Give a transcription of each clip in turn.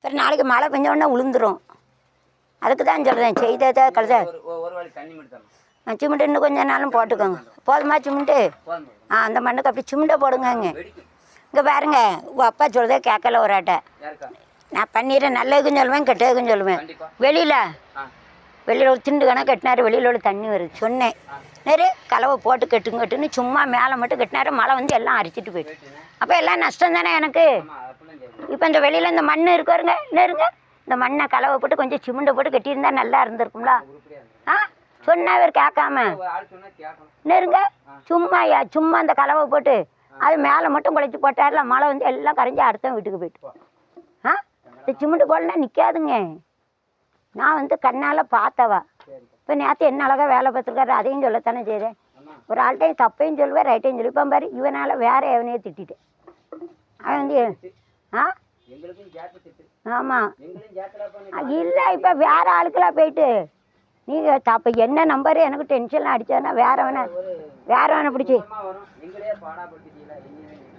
அப்புறம் நாளைக்கு மழை பெஞ்சோடனே விழுந்துடும். அதுக்கு தான் சொல்கிறேன், செய்ததை கழுத சிமெண்ட்டு இன்னும் கொஞ்சம் நாளும் போட்டுக்கோங்க. போதுமா சிமெண்ட்டு? அந்த மண்ணுக்கு அப்படி சிமெண்ட்டை போடுங்க. இங்கே பாருங்க, உங்கள் அப்பா சொல்கிறதே கேட்கல ஒரு ஆட்டை. நான் பண்ணிடுறேன், நல்லதுக்கும் சொல்லுவேன் கெட்டதுக்கும் சொல்லுவேன். வெளியில் ஒரு திண்டு கணக்கு கட்டினார், வெளியில் உள்ள தண்ணி வருது சொன்னேன். நேரு கலவை போட்டு கட்டுன்னு சும்மா மேலே மட்டும் கட்டினாரு, மழை வந்து எல்லாம் அரிச்சிட்டு போயிட்டு. அப்போ எல்லாம் நஷ்டம் தானே எனக்கு. இப்போ இந்த வெளியில் இந்த மண் இருக்காருங்க, நேருங்க, இந்த மண்ணை கலவை போட்டு கொஞ்சம் சிமெண்ட்டை போட்டு கட்டியிருந்தா நல்லா இருந்திருக்கும்ல. சொன்னா இவர் கேட்காம நேருங்க, சும்மா அந்த கலவை போட்டு அது மேலே மட்டும் குழைச்சி போட்டார்ல, மழை வந்து எல்லாம் கரைஞ்சி அடுத்த வீட்டுக்கு போயிட்டு. இந்த சிமெண்ட்டு போடலாம் நிற்காதுங்க. நான் வந்து கண்ணால் பார்த்தவா. இப்போ நேற்று என்ன அழகாக வேலை பார்த்துருக்காரு, அதையும் சொல்லத்தானே செய்கிறேன். ஒரு ஆள்கிட்டையும் தப்பையும் சொல்லுவேன், ரைட்டையும் சொல்லிப்பேன். பாரு இவனால் வேற எவனையே திட்டிட்டேன். அவன் வந்து ஆமாம் இல்லை, இப்போ வேற ஆளுக்கெல்லாம் போயிட்டு நீங்கள் அப்போ என்ன நம்பரு எனக்கு டென்ஷன்லாம் அடித்தாருன்னா வேறவனை பிடிச்சி.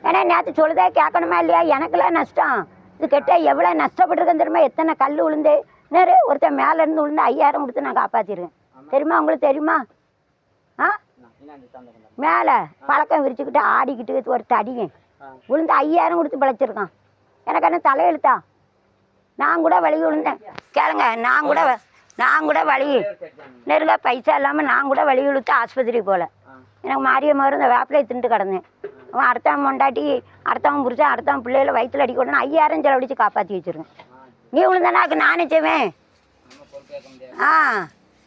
ஏன்னா நேற்று சொல்லுதே கேட்கணுமா இல்லையா? எனக்குலாம் நஷ்டம். இது கேட்டால் எவ்வளோ நஷ்டப்பட்டுருக்கேன் தெரியுமா? எத்தனை கல் விழுந்து நேரு ஒருத்தன் மேலேருந்து விழுந்து 5000 கொடுத்து நான் காப்பாற்றிருக்கேன். தெரியுமா உங்களுக்கு? தெரியுமா? மேலே பழக்கம் விரிச்சுக்கிட்டு ஆடிக்கிட்டு ஒரு தடிங்க விழுந்து 5000 கொடுத்து பிழைச்சிருக்கான். எனக்கு என்ன தலையெழுத்தா? நான் கூட வழி விழுந்தேன் கேளுங்க. நான் கூட வழி நெருங்க பைசா இல்லாமல் நான் கூட வழி இழுத்து ஆஸ்பத்திரி போகல. எனக்கு மாரியம்மா இந்த வேப்பிலையை தின்ட்டு கிடந்தேன். அவன் அடுத்தவன் மொண்டாட்டி, அடுத்தவன் புரிச்சா, அடுத்தவன் பிள்ளைகளை வயிற்றுல அடிக்கணும் 5000 செலவழிச்சு காப்பாற்றி வச்சுருக்கேன். நீ விழுந்தானாக்கு நானே செய்வேன்.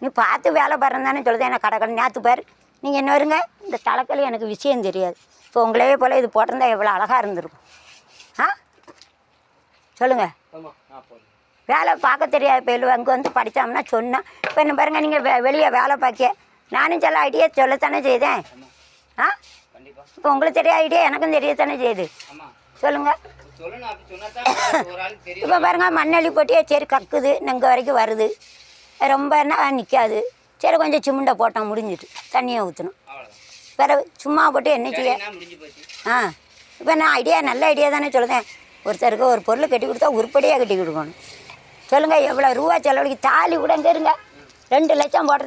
நீ பார்த்து வேலை பாருன்னு தானே சொல்லுதேன். எனக்கு கடை நேற்று பாரு நீங்கள் என்ன வருங்க. இந்த தலைக்கலி எனக்கு விஷயம் தெரியாது. இப்போ உங்களே போல் இது போட்டிருந்தா எவ்வளோ அழகாக இருந்திருக்கும். சொல்லுங்கள். வேலை பார்க்க தெரியாது. இப்போ அங்கே வந்து படித்தோம்னா சொன்னேன். இப்போ என்ன பாருங்கள், நீங்கள் வெளியே வேலை பார்க்க நானும் சில ஐடியா சொல்லத்தானே செய்தேன். இப்போ உங்களுக்கு தெரியாத ஐடியா எனக்கும் தெரியத்தானே செய்யுது. சொல்லுங்கள். இப்போ பாருங்கள், மண்ணள்ளி போட்டியே சரி கக்குது, இங்கே வரைக்கும் வருது, ரொம்ப நிற்காது. சரி கொஞ்சம் சிமெண்ட்டை போட்டோம், முடிஞ்சிட்டு தண்ணியை ஊற்றணும். பிறகு சும்மா போட்டு என்ன செய்ய? இப்போ நான் ஐடியா நல்ல ஐடியா தானே சொல்லுதேன். ஒருத்தருக்கு ஒரு பொருள் கட்டி கொடுத்தா உருப்படியாக கட்டி கொடுக்கணும். சொல்லுங்கள், எவ்வளோ ரூபா செலவழிக்கு தாலி கூட இங்கே இருங்க 2 லட்சம் போடுறேன்.